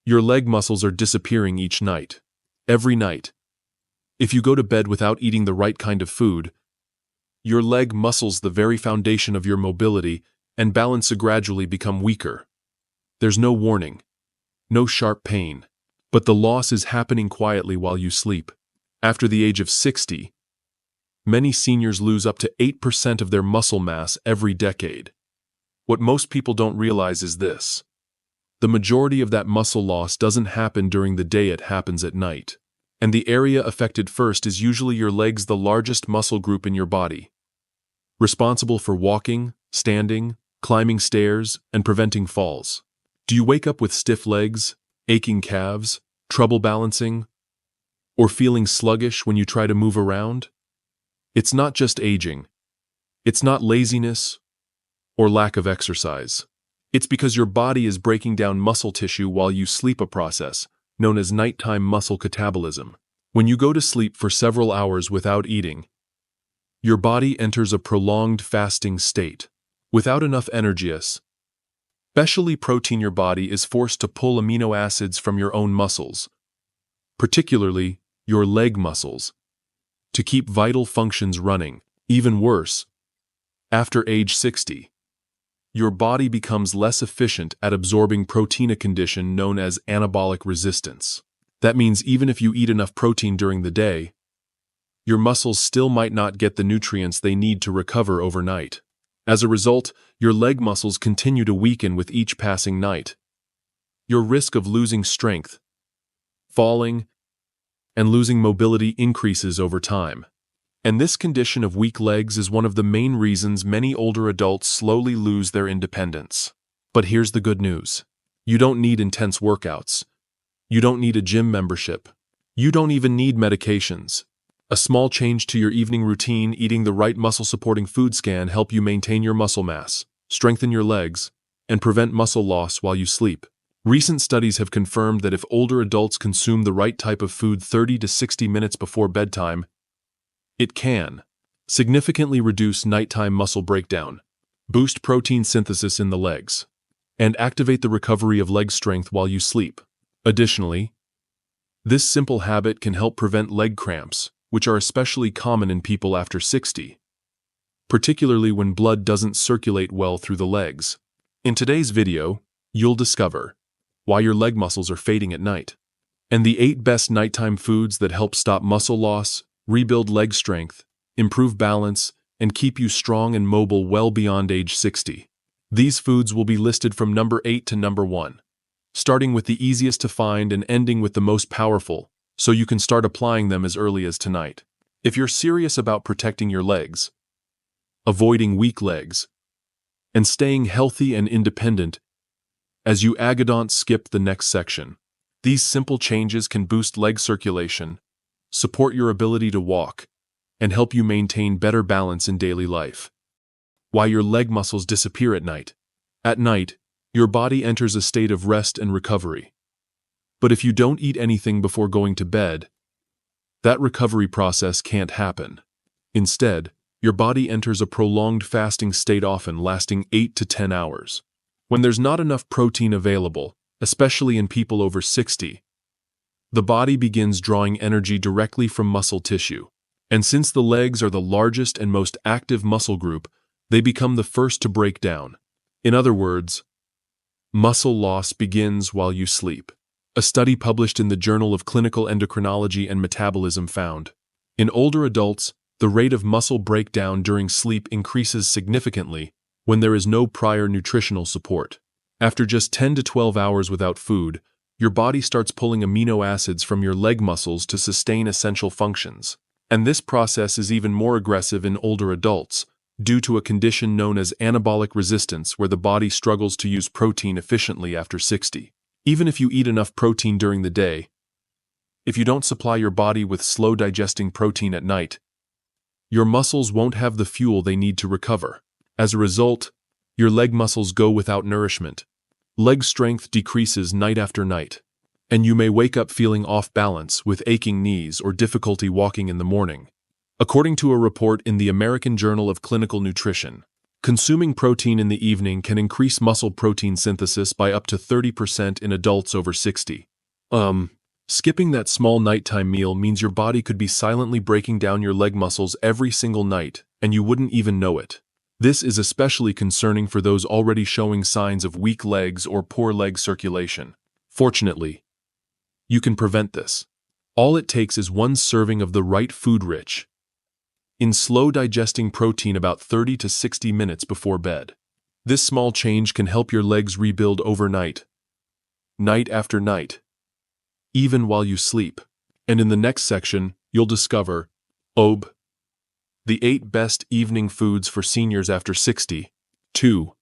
Your leg muscles are disappearing each night. Every night. If you go to bed without eating the right kind of food, your leg muscles, the very foundation of your mobility and balance, gradually become weaker. There's no warning, no sharp pain, but the loss is happening quietly while you sleep. After the age of 60, many seniors lose up to 8% of their muscle mass every decade. What most people don't realize is this: the majority of that muscle loss doesn't happen during the day, it happens at night. And the area affected first is usually your legs, the largest muscle group in your body, responsible for walking, standing, climbing stairs, and preventing falls. Do you wake up with stiff legs, aching calves, trouble balancing, or feeling sluggish when you try to move around? It's not just aging. It's not laziness or lack of exercise. It's because your body is breaking down muscle tissue while you sleep, a process known as nighttime muscle catabolism. When you go to sleep for several hours without eating, your body enters a prolonged fasting state. Without enough energy, especially protein, your body is forced to pull amino acids from your own muscles, particularly your leg muscles, to keep vital functions running. Even worse, after age 60, your body becomes less efficient at absorbing protein, a condition known as anabolic resistance. That means even if you eat enough protein during the day, your muscles still might not get the nutrients they need to recover overnight. As a result, your leg muscles continue to weaken with each passing night. Your risk of losing strength, falling, and losing mobility increases over time. And this condition of weak legs is one of the main reasons many older adults slowly lose their independence. But here's the good news: you don't need intense workouts. You don't need a gym membership. You don't even need medications. A small change to your evening routine, eating the right muscle-supporting foods, can help you maintain your muscle mass, strengthen your legs, and prevent muscle loss while you sleep. Recent studies have confirmed that if older adults consume the right type of food 30 to 60 minutes before bedtime, it can significantly reduce nighttime muscle breakdown, boost protein synthesis in the legs, and activate the recovery of leg strength while you sleep. Additionally, this simple habit can help prevent leg cramps, which are especially common in people after 60, particularly when blood doesn't circulate well through the legs. In today's video, you'll discover why your leg muscles are fading at night, and the 8 best nighttime foods that help stop muscle loss, rebuild leg strength, improve balance, and keep you strong and mobile well beyond age 60. These foods will be listed from number 8 to number 1, starting with the easiest to find and ending with the most powerful, so you can start applying them as early as tonight. If you're serious about protecting your legs, avoiding weak legs, and staying healthy and independent as you skip the next section, these simple changes can boost leg circulation, support your ability to walk, and help you maintain better balance in daily life. Why your leg muscles disappear at night. At night, your body enters a state of rest and recovery. But if you don't eat anything before going to bed, that recovery process can't happen. Instead, your body enters a prolonged fasting state, often lasting 8 to 10 hours. When there's not enough protein available, especially in people over 60, the body begins drawing energy directly from muscle tissue. And since the legs are the largest and most active muscle group, they become the first to break down. In other words, muscle loss begins while you sleep. A study published in the Journal of Clinical Endocrinology and Metabolism found, in older adults, the rate of muscle breakdown during sleep increases significantly when there is no prior nutritional support. After just 10 to 12 hours without food, your body starts pulling amino acids from your leg muscles to sustain essential functions. And this process is even more aggressive in older adults, due to a condition known as anabolic resistance, where the body struggles to use protein efficiently after 60. Even if you eat enough protein during the day, if you don't supply your body with slow-digesting protein at night, your muscles won't have the fuel they need to recover. As a result, your leg muscles go without nourishment. Leg strength decreases night after night, and you may wake up feeling off balance with aching knees or difficulty walking in the morning. According to a report in the American Journal of Clinical Nutrition, Consuming protein in the evening can increase muscle protein synthesis by up to 30% in adults over 60. Skipping that small nighttime meal means your body could be silently breaking down your leg muscles every single night, and you wouldn't even know it. This is especially concerning for those already showing signs of weak legs or poor leg circulation. Fortunately, you can prevent this. All it takes is one serving of the right food-rich in slow-digesting protein about 30 to 60 minutes before bed. This small change can help your legs rebuild overnight, night after night, even while you sleep. And in the next section, you'll discover the 8 best evening foods for seniors after 60. 2.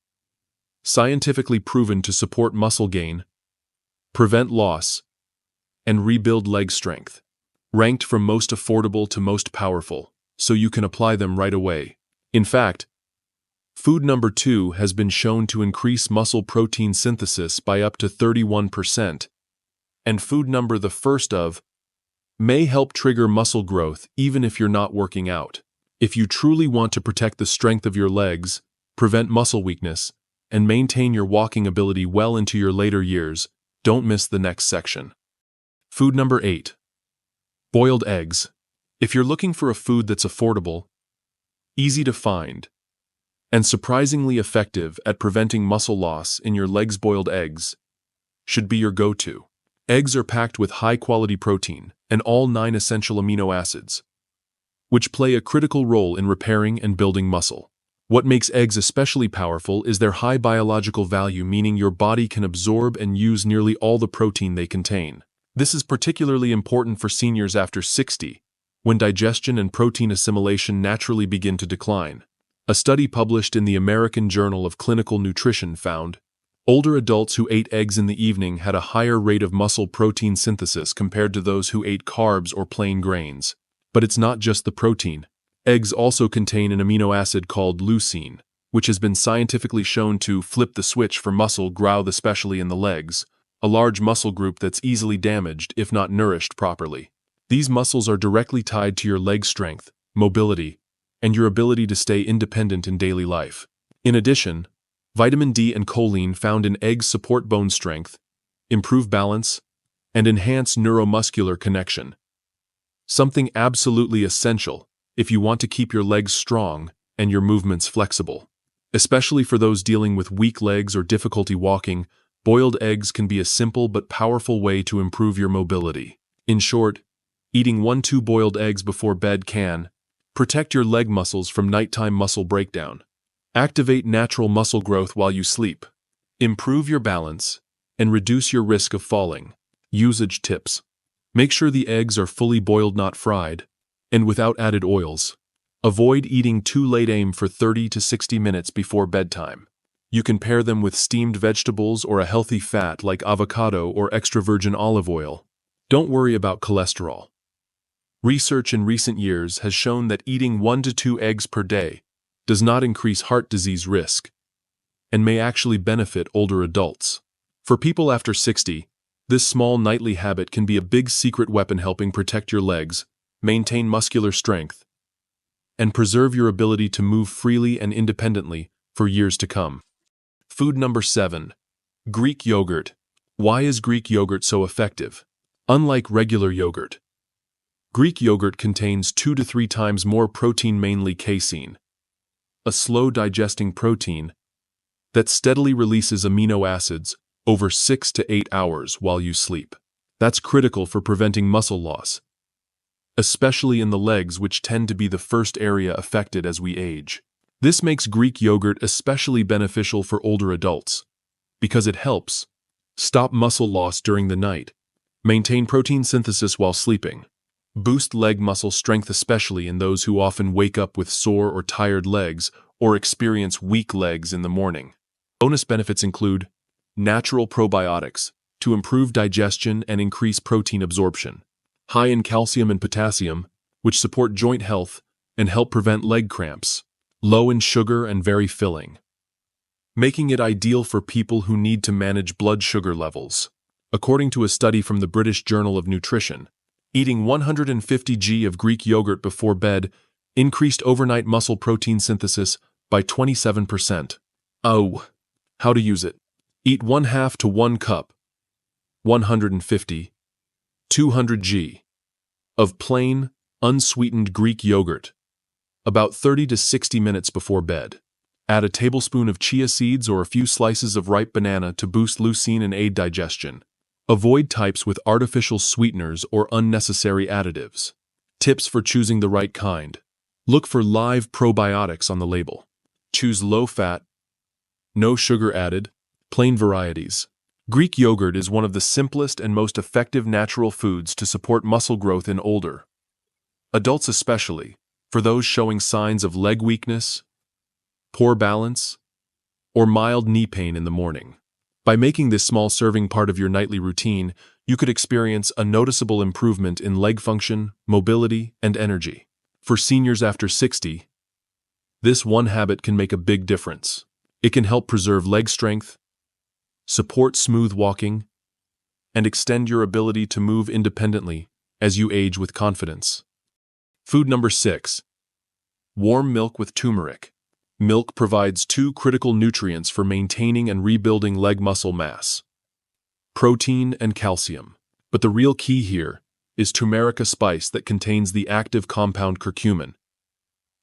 Scientifically proven to support muscle gain, prevent loss, and rebuild leg strength. Ranked from most affordable to most powerful, so you can apply them right away. In fact, food number 2 has been shown to increase muscle protein synthesis by up to 31%, and food number the first of may help trigger muscle growth even if you're not working out. If you truly want to protect the strength of your legs, prevent muscle weakness, and maintain your walking ability well into your later years, don't miss the next section. Food number 8. Boiled eggs. If you're looking for a food that's affordable, easy to find, and surprisingly effective at preventing muscle loss in your legs, boiled eggs should be your go-to. Eggs are packed with high-quality protein and all 9 essential amino acids, which play a critical role in repairing and building muscle. What makes eggs especially powerful is their high biological value, meaning your body can absorb and use nearly all the protein they contain. This is particularly important for seniors after 60, when digestion and protein assimilation naturally begin to decline. A study published in the American Journal of Clinical Nutrition found older adults who ate eggs in the evening had a higher rate of muscle protein synthesis compared to those who ate carbs or plain grains. But it's not just the protein. Eggs also contain an amino acid called leucine, which has been scientifically shown to flip the switch for muscle growth, especially in the legs, a large muscle group that's easily damaged if not nourished properly. These muscles are directly tied to your leg strength, mobility, and your ability to stay independent in daily life. In addition, vitamin D and choline found in eggs support bone strength, improve balance, and enhance neuromuscular connection. Something absolutely essential if you want to keep your legs strong and your movements flexible. Especially for those dealing with weak legs or difficulty walking, boiled eggs can be a simple but powerful way to improve your mobility. In short, eating 1-2 boiled eggs before bed can protect your leg muscles from nighttime muscle breakdown, activate natural muscle growth while you sleep, improve your balance, and reduce your risk of falling. Usage tips. Make sure the eggs are fully boiled, not fried, and without added oils. Avoid eating too late. Aim for 30 to 60 minutes before bedtime. You can pair them with steamed vegetables or a healthy fat like avocado or extra virgin olive oil. Don't worry about cholesterol. Research in recent years has shown that eating 1 to 2 eggs per day does not increase heart disease risk and may actually benefit older adults. For people after 60, this small nightly habit can be a big secret weapon helping protect your legs, maintain muscular strength, and preserve your ability to move freely and independently for years to come. Food number 7. Greek yogurt. Why is Greek yogurt so effective? Unlike regular yogurt, Greek yogurt contains 2 to 3 times more protein, mainly casein, a slow-digesting protein that steadily releases amino acids over 6 to 8 hours while you sleep. That's critical for preventing muscle loss, especially in the legs, which tend to be the first area affected as we age. This makes Greek yogurt especially beneficial for older adults because it helps stop muscle loss during the night, maintain protein synthesis while sleeping, boost leg muscle strength, especially in those who often wake up with sore or tired legs or experience weak legs in the morning. Bonus benefits include natural probiotics to improve digestion and increase protein absorption, high in calcium and potassium, which support joint health and help prevent leg cramps, low in sugar and very filling, making it ideal for people who need to manage blood sugar levels. According to a study from the British Journal of Nutrition, eating 150 g of Greek yogurt before bed increased overnight muscle protein synthesis by 27%. Oh, how to use it. Eat 1/2 to 1 cup, 150, 200 g, of plain, unsweetened Greek yogurt, about 30 to 60 minutes before bed. Add a tablespoon of chia seeds or a few slices of ripe banana to boost leucine and aid digestion. Avoid types with artificial sweeteners or unnecessary additives. Tips for choosing the right kind. Look for live probiotics on the label. Choose low-fat, no sugar added, plain varieties. Greek yogurt is one of the simplest and most effective natural foods to support muscle growth in older adults, especially for those showing signs of leg weakness, poor balance, or mild knee pain in the morning. By making this small serving part of your nightly routine, you could experience a noticeable improvement in leg function, mobility, and energy. For seniors after 60, this one habit can make a big difference. It can help preserve leg strength, support smooth walking, and extend your ability to move independently as you age with confidence. Food number 6. Warm milk with turmeric. Milk provides 2 critical nutrients for maintaining and rebuilding leg muscle mass: protein and calcium. But the real key here is turmeric, a spice that contains the active compound curcumin,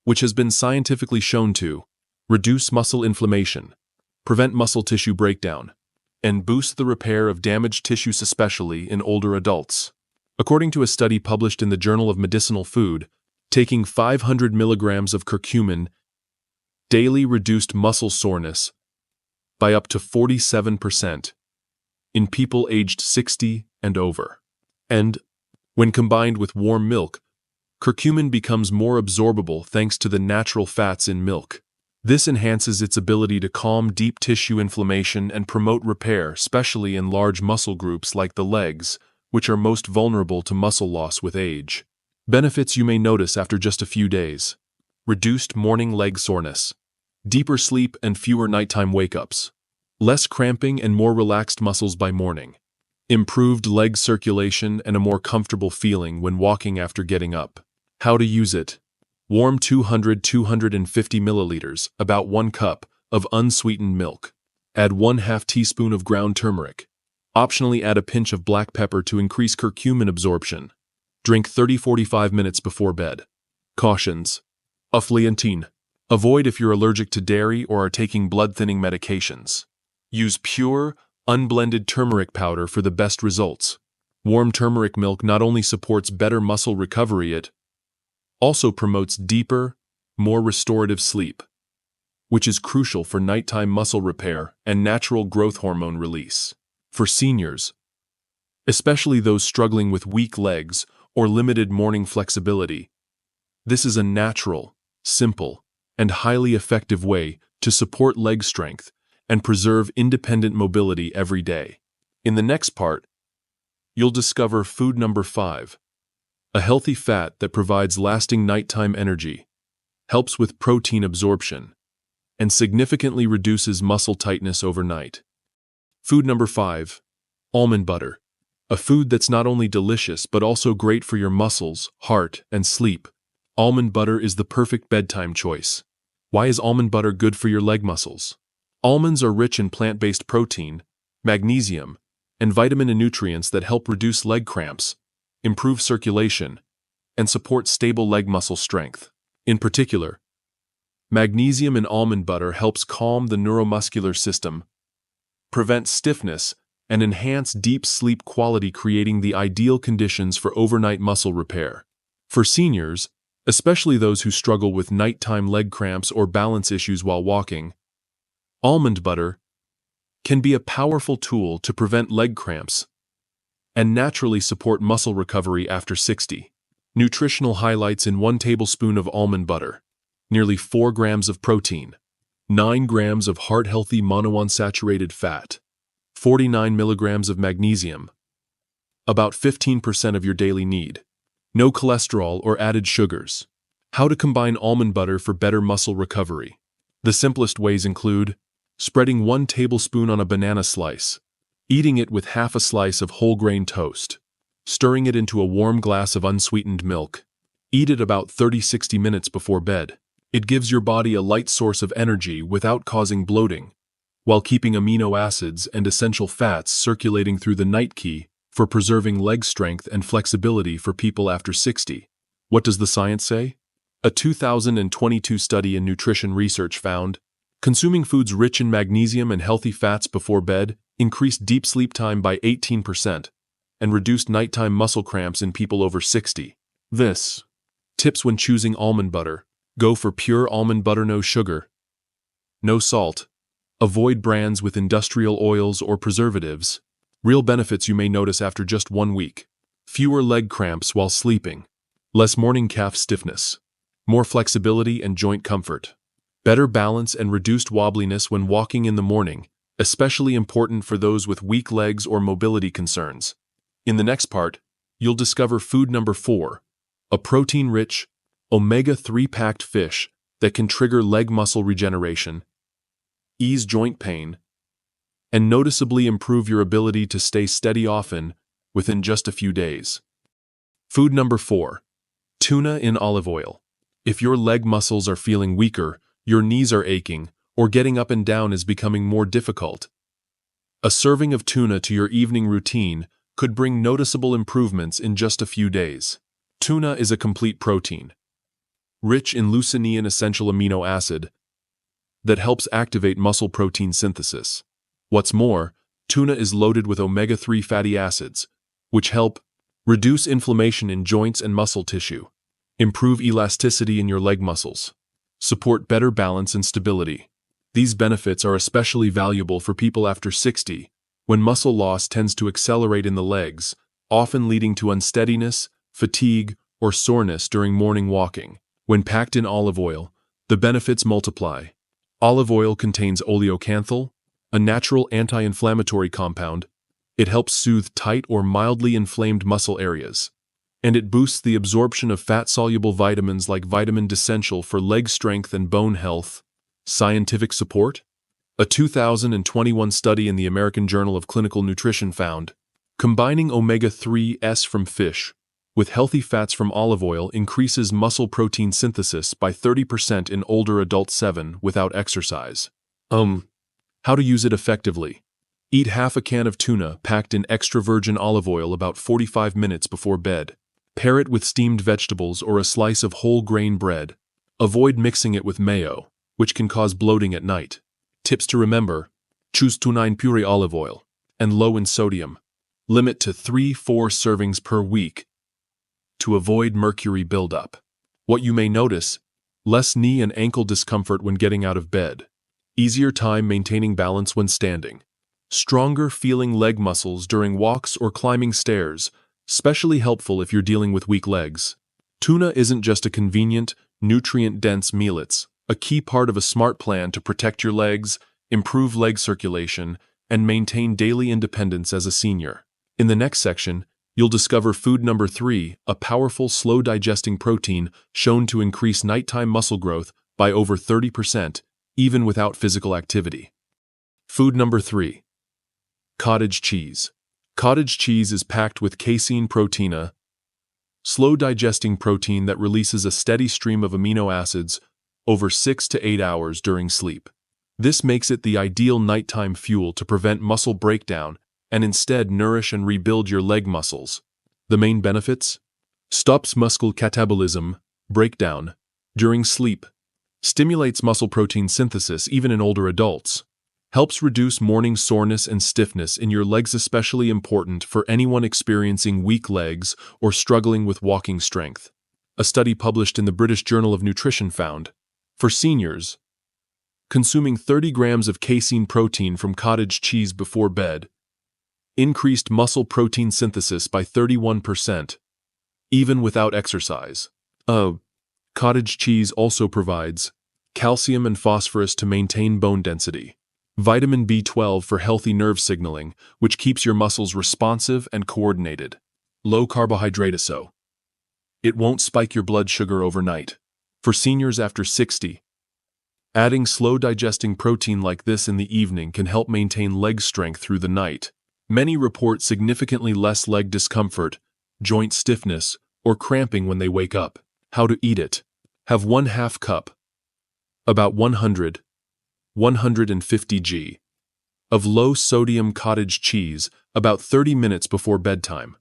which has been scientifically shown to reduce muscle inflammation, prevent muscle tissue breakdown, and boost the repair of damaged tissues, especially in older adults. According to a study published in the Journal of Medicinal Food, taking 500 milligrams of curcumin daily reduced muscle soreness by up to 47% in people aged 60 and over. And, when combined with warm milk, curcumin becomes more absorbable thanks to the natural fats in milk. This enhances its ability to calm deep tissue inflammation and promote repair, especially in large muscle groups like the legs, which are most vulnerable to muscle loss with age. Benefits you may notice after just a few days: reduced morning leg soreness, deeper sleep and fewer nighttime wake-ups, less cramping and more relaxed muscles by morning, improved leg circulation and a more comfortable feeling when walking after getting up. How to use it. Warm 200-250 milliliters, about 1 cup, of unsweetened milk. Add 1/2 teaspoon of ground turmeric. Optionally add a pinch of black pepper to increase curcumin absorption. Drink 30-45 minutes before bed. Cautions. Anti-inflammatory. Avoid if you're allergic to dairy or are taking blood-thinning medications. Use pure, unblended turmeric powder for the best results. Warm turmeric milk not only supports better muscle recovery, it also promotes deeper, more restorative sleep, which is crucial for nighttime muscle repair and natural growth hormone release. For seniors, especially those struggling with weak legs or limited morning flexibility, this is a natural, simple, and highly effective way to support leg strength and preserve independent mobility every day. In the next part, you'll discover food number 5, a healthy fat that provides lasting nighttime energy, helps with protein absorption, and significantly reduces muscle tightness overnight. Food number 5, almond butter, a food that's not only delicious but also great for your muscles, heart, and sleep. Almond butter is the perfect bedtime choice. Why is almond butter good for your leg muscles? Almonds are rich in plant-based protein, magnesium, and vitamin and nutrients that help reduce leg cramps, improve circulation, and support stable leg muscle strength. In particular, magnesium in almond butter helps calm the neuromuscular system, prevent stiffness, and enhance deep sleep quality, creating the ideal conditions for overnight muscle repair. For seniors, especially those who struggle with nighttime leg cramps or balance issues while walking, almond butter can be a powerful tool to prevent leg cramps and naturally support muscle recovery after 60. Nutritional highlights in 1 tablespoon of almond butter: nearly 4 grams of protein, 9 grams of heart-healthy monounsaturated fat, 49 milligrams of magnesium, about 15% of your daily need. No cholesterol or added sugars. How to combine almond butter for better muscle recovery. The simplest ways include spreading 1 tablespoon on a banana slice, eating it with half a slice of whole grain toast, stirring it into a warm glass of unsweetened milk. Eat it about 30-60 minutes before bed. It gives your body a light source of energy without causing bloating, while keeping amino acids and essential fats circulating through the night, key for preserving leg strength and flexibility for people after 60. What does the science say? A 2022 study in nutrition research found consuming foods rich in magnesium and healthy fats before bed increased deep sleep time by 18% and reduced nighttime muscle cramps in people over 60. This. Tips when choosing almond butter. Go for pure almond butter, no sugar, no salt. Avoid brands with industrial oils or preservatives. Real benefits you may notice after just 1 week. Fewer leg cramps while sleeping. Less morning calf stiffness. More flexibility and joint comfort. Better balance and reduced wobbliness when walking in the morning, especially important for those with weak legs or mobility concerns. In the next part, you'll discover food number 4, a protein-rich, omega-3 packed fish that can trigger leg muscle regeneration, ease joint pain, and noticeably improve your ability to stay steady often within just a few days. Food number 4, tuna in olive oil. If your leg muscles are feeling weaker, your knees are aching, or getting up and down is becoming more difficult, a serving of tuna to your evening routine could bring noticeable improvements in just a few days. Tuna is a complete protein, rich in leucine, essential amino acid, that helps activate muscle protein synthesis. What's more, tuna is loaded with omega-3 fatty acids, which help reduce inflammation in joints and muscle tissue, improve elasticity in your leg muscles, support better balance and stability. These benefits are especially valuable for people after 60, when muscle loss tends to accelerate in the legs, often leading to unsteadiness, fatigue, or soreness during morning walking. When packed in olive oil, the benefits multiply. Olive oil contains oleocanthal, a natural anti-inflammatory compound. It helps soothe tight or mildly inflamed muscle areas, and it boosts the absorption of fat-soluble vitamins like vitamin D essential for leg strength and bone health. Scientific support? A 2021 study in the American Journal of Clinical Nutrition found combining omega-3s from fish with healthy fats from olive oil increases muscle protein synthesis by 30% in older adults 7 without exercise. How to use it effectively? Eat half a can of tuna packed in extra virgin olive oil about 45 minutes before bed. Pair it with steamed vegetables or a slice of whole grain bread. Avoid mixing it with mayo, which can cause bloating at night. Tips to remember: choose tuna pure olive oil and low in sodium. Limit to 3-4 servings per week to avoid mercury buildup. What you may notice: less knee and ankle discomfort when getting out of bed. Easier time maintaining balance when standing. Stronger feeling leg muscles during walks or climbing stairs, especially helpful if you're dealing with weak legs. Tuna isn't just a convenient, nutrient-dense meal, it's a key part of a smart plan to protect your legs, improve leg circulation, and maintain daily independence as a senior. In the next section, you'll discover food number 3, a powerful, slow-digesting protein shown to increase nighttime muscle growth by over 30%, even without physical activity. Food number 3, cottage cheese. Cottage cheese is packed with casein protein, a slow-digesting protein that releases a steady stream of amino acids over 6 to 8 hours during sleep. This makes it the ideal nighttime fuel to prevent muscle breakdown and instead nourish and rebuild your leg muscles. The main benefits? Stops muscle catabolism, breakdown, during sleep. Stimulates muscle protein synthesis even in older adults. Helps reduce morning soreness and stiffness in your legs, especially important for anyone experiencing weak legs or struggling with walking strength. A study published in the British Journal of Nutrition found, for seniors, consuming 30 grams of casein protein from cottage cheese before bed increased muscle protein synthesis by 31%, even without exercise. Cottage cheese also provides calcium and phosphorus to maintain bone density, vitamin B12 for healthy nerve signaling, which keeps your muscles responsive and coordinated, low carbohydrate, so it won't spike your blood sugar overnight. For seniors after 60, adding slow-digesting protein like this in the evening can help maintain leg strength through the night. Many report significantly less leg discomfort, joint stiffness, or cramping when they wake up. How to eat it? Have 1/2 cup about 150 g of low-sodium cottage cheese about 30 minutes before bedtime.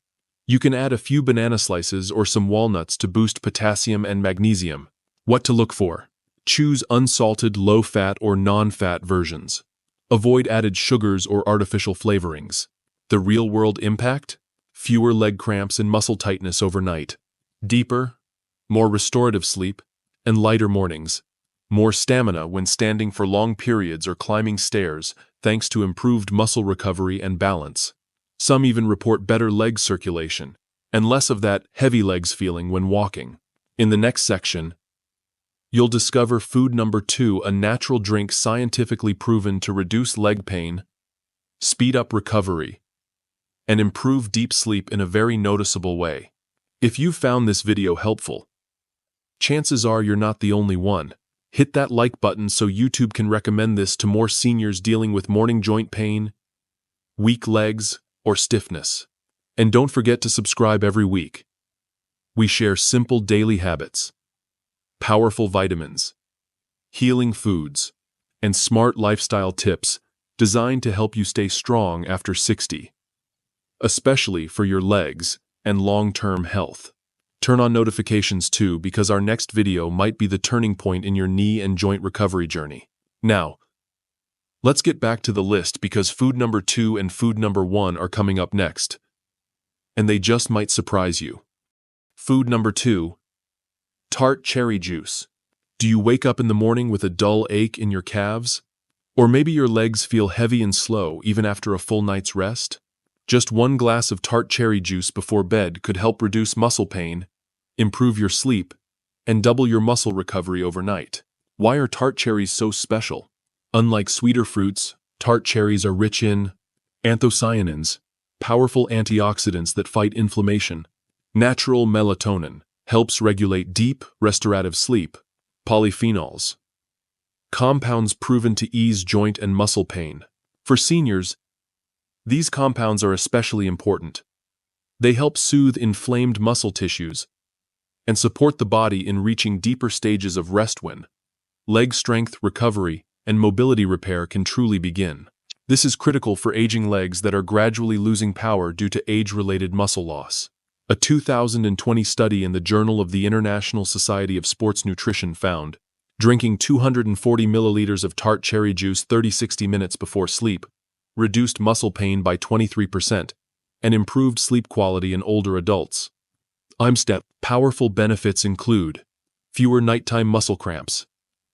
You can add a few banana slices or some walnuts to boost potassium and magnesium. What to look for? Choose unsalted, low-fat or non-fat versions. Avoid added sugars or artificial flavorings. The real-world impact? Fewer leg cramps and muscle tightness overnight. Deeper, more restorative sleep, and lighter mornings. More stamina when standing for long periods or climbing stairs, thanks to improved muscle recovery and balance. Some even report better leg circulation, and less of that heavy legs feeling when walking. In the next section, you'll discover food number 2, a natural drink scientifically proven to reduce leg pain, speed up recovery, and improve deep sleep in a very noticeable way. If you found this video helpful, chances are you're not the only one. Hit that like button so YouTube can recommend this to more seniors dealing with morning joint pain, weak legs, or stiffness. And don't forget to subscribe every week. We share simple daily habits, powerful vitamins, healing foods, and smart lifestyle tips designed to help you stay strong after 60, especially for your legs and long-term health. Turn on notifications too, because our next video might be the turning point in your knee and joint recovery journey. Now, let's get back to the list because food number 2 and food number 1 are coming up next, and they just might surprise you. Food number 2, tart cherry juice. Do you wake up in the morning with a dull ache in your calves? Or maybe your legs feel heavy and slow even after a full night's rest? Just 1 glass of tart cherry juice before bed could help reduce muscle pain, improve your sleep, and double your muscle recovery overnight. Why are tart cherries so special? Unlike sweeter fruits, tart cherries are rich in anthocyanins, powerful antioxidants that fight inflammation. Natural melatonin helps regulate deep, restorative sleep. Polyphenols, compounds proven to ease joint and muscle pain. For seniors, these compounds are especially important. They help soothe inflamed muscle tissues and support the body in reaching deeper stages of rest when leg strength, recovery, and mobility repair can truly begin. This is critical for aging legs that are gradually losing power due to age-related muscle loss. A 2020 study in the Journal of the International Society of Sports Nutrition found drinking 240 milliliters of tart cherry juice 30-60 minutes before sleep reduced muscle pain by 23% and improved sleep quality in older adults. Powerful benefits include fewer nighttime muscle cramps,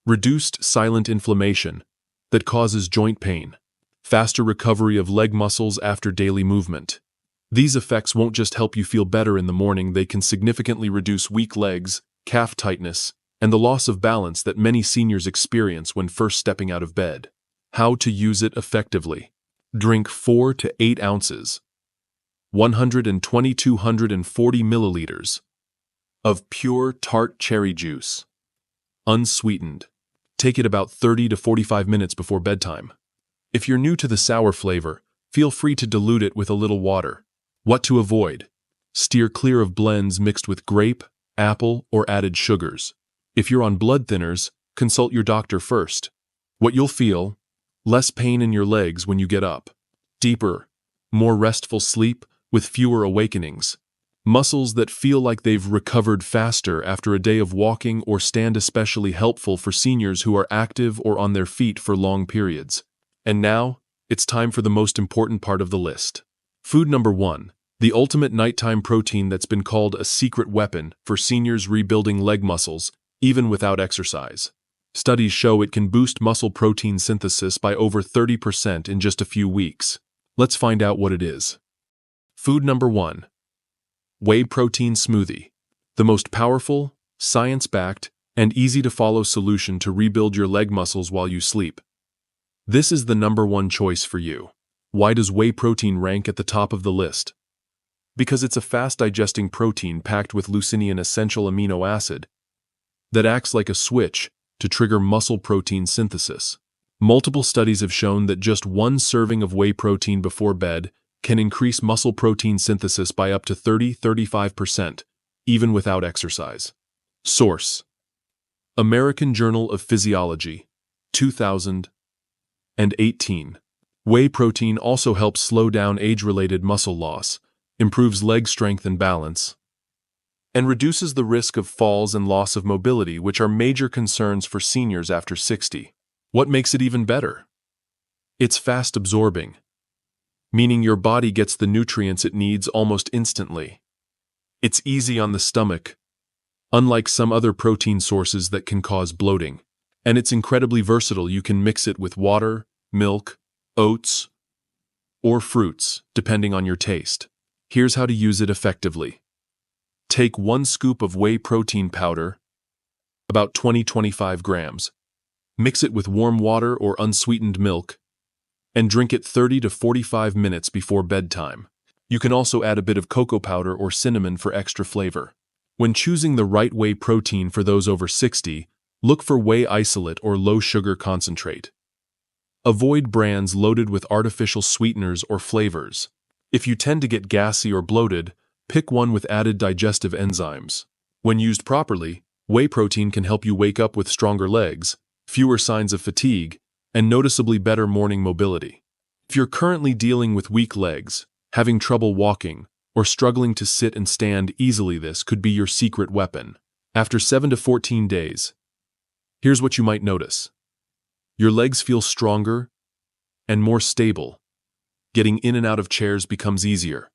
reduced silent inflammation that causes joint pain, faster recovery of leg muscles after daily movement. These effects won't just help you feel better in the morning, they can significantly reduce weak legs, calf tightness, and the loss of balance that many seniors experience when first stepping out of bed. How to use it effectively. Drink 4 to 8 ounces, 120–240 milliliters, of pure tart cherry juice, unsweetened. Take it about 30 to 45 minutes before bedtime. If you're new to the sour flavor, feel free to dilute it with a little water. What to avoid? Steer clear of blends mixed with grape, apple, or added sugars. If you're on blood thinners, consult your doctor first. What you'll feel: less pain in your legs when you get up. Deeper, more restful sleep with fewer awakenings. Muscles that feel like they've recovered faster after a day of walking or stand, especially helpful for seniors who are active or on their feet for long periods. And now, it's time for the most important part of the list. Food number 1, the ultimate nighttime protein that's been called a secret weapon for seniors rebuilding leg muscles, even without exercise. Studies show it can boost muscle protein synthesis by over 30% in just a few weeks. Let's find out what it is. Food number 1, whey protein smoothie. The most powerful, science-backed, and easy-to-follow solution to rebuild your leg muscles while you sleep. This is the number 1 choice for you. Why does whey protein rank at the top of the list? Because it's a fast-digesting protein packed with leucine, an essential amino acid that acts like a switch to trigger muscle protein synthesis. Multiple studies have shown that just 1 serving of whey protein before bed can increase muscle protein synthesis by up to 30–35%, even without exercise. Source: American Journal of Physiology, 2018. Whey protein also helps slow down age-related muscle loss, improves leg strength and balance, and reduces the risk of falls and loss of mobility, which are major concerns for seniors after 60. What makes it even better? It's fast absorbing, meaning your body gets the nutrients it needs almost instantly. It's easy on the stomach, unlike some other protein sources that can cause bloating. And it's incredibly versatile. You can mix it with water, milk, oats, or fruits, depending on your taste. Here's how to use it effectively. Take 1 scoop of whey protein powder, about 20-25 grams. Mix it with warm water or unsweetened milk, and drink it 30 to 45 minutes before bedtime. You can also add a bit of cocoa powder or cinnamon for extra flavor. When choosing the right whey protein for those over 60, look for whey isolate or low-sugar concentrate. Avoid brands loaded with artificial sweeteners or flavors. If you tend to get gassy or bloated, pick one with added digestive enzymes. When used properly, whey protein can help you wake up with stronger legs, fewer signs of fatigue, and noticeably better morning mobility. If you're currently dealing with weak legs, having trouble walking, or struggling to sit and stand easily, this could be your secret weapon. After 7 to 14 days, here's what you might notice. Your legs feel stronger and more stable. Getting in and out of chairs becomes easier.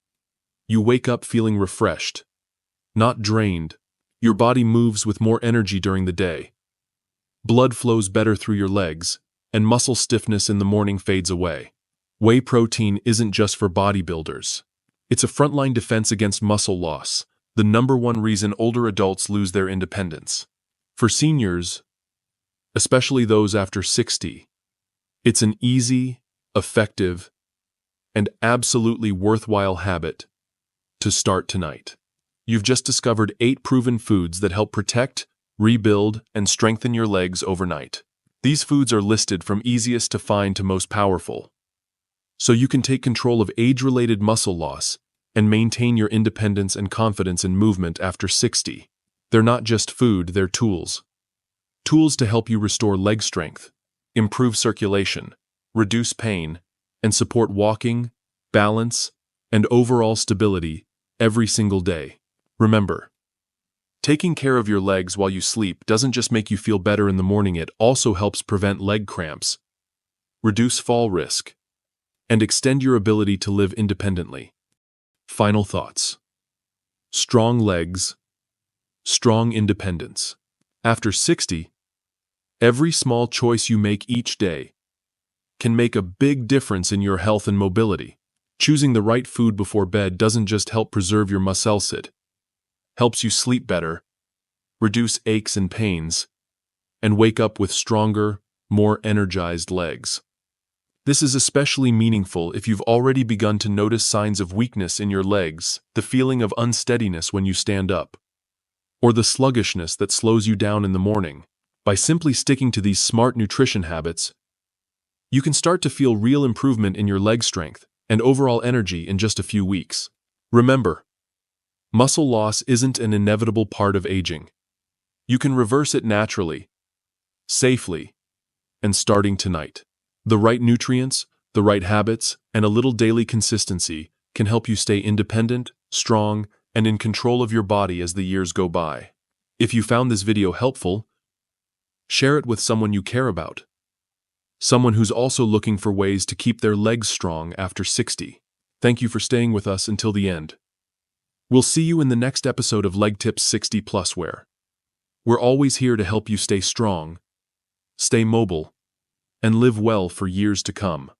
You wake up feeling refreshed, not drained. Your body moves with more energy during the day. Blood flows better through your legs, and muscle stiffness in the morning fades away. Whey protein isn't just for bodybuilders. It's a frontline defense against muscle loss, the #1 reason older adults lose their independence. For seniors, especially those after 60, it's an easy, effective, and absolutely worthwhile habit to start tonight. You've just discovered 8 proven foods that help protect, rebuild, and strengthen your legs overnight. These foods are listed from easiest to find to most powerful, so you can take control of age-related muscle loss and maintain your independence and confidence in movement after 60. They're not just food, they're tools. Tools to help you restore leg strength, improve circulation, reduce pain, and support walking, balance, and overall stability every single day. Remember, taking care of your legs while you sleep doesn't just make you feel better in the morning, it also helps prevent leg cramps, reduce fall risk, and extend your ability to live independently. Final thoughts. Strong legs, strong independence. After 60, every small choice you make each day can make a big difference in your health and mobility. Choosing the right food before bed doesn't just help preserve your muscles, it helps you sleep better, reduce aches and pains, and wake up with stronger, more energized legs. This is especially meaningful if you've already begun to notice signs of weakness in your legs, the feeling of unsteadiness when you stand up, or the sluggishness that slows you down in the morning. By simply sticking to these smart nutrition habits, you can start to feel real improvement in your leg strength and overall energy in just a few weeks. Remember, muscle loss isn't an inevitable part of aging. You can reverse it naturally, safely, and starting tonight. The right nutrients, the right habits, and a little daily consistency can help you stay independent, strong, and in control of your body as the years go by. If you found this video helpful, share it with someone you care about, someone who's also looking for ways to keep their legs strong after 60. Thank you for staying with us until the end. We'll see you in the next episode of Leg Tips 60 Plus, where we're always here to help you stay strong, stay mobile, and live well for years to come.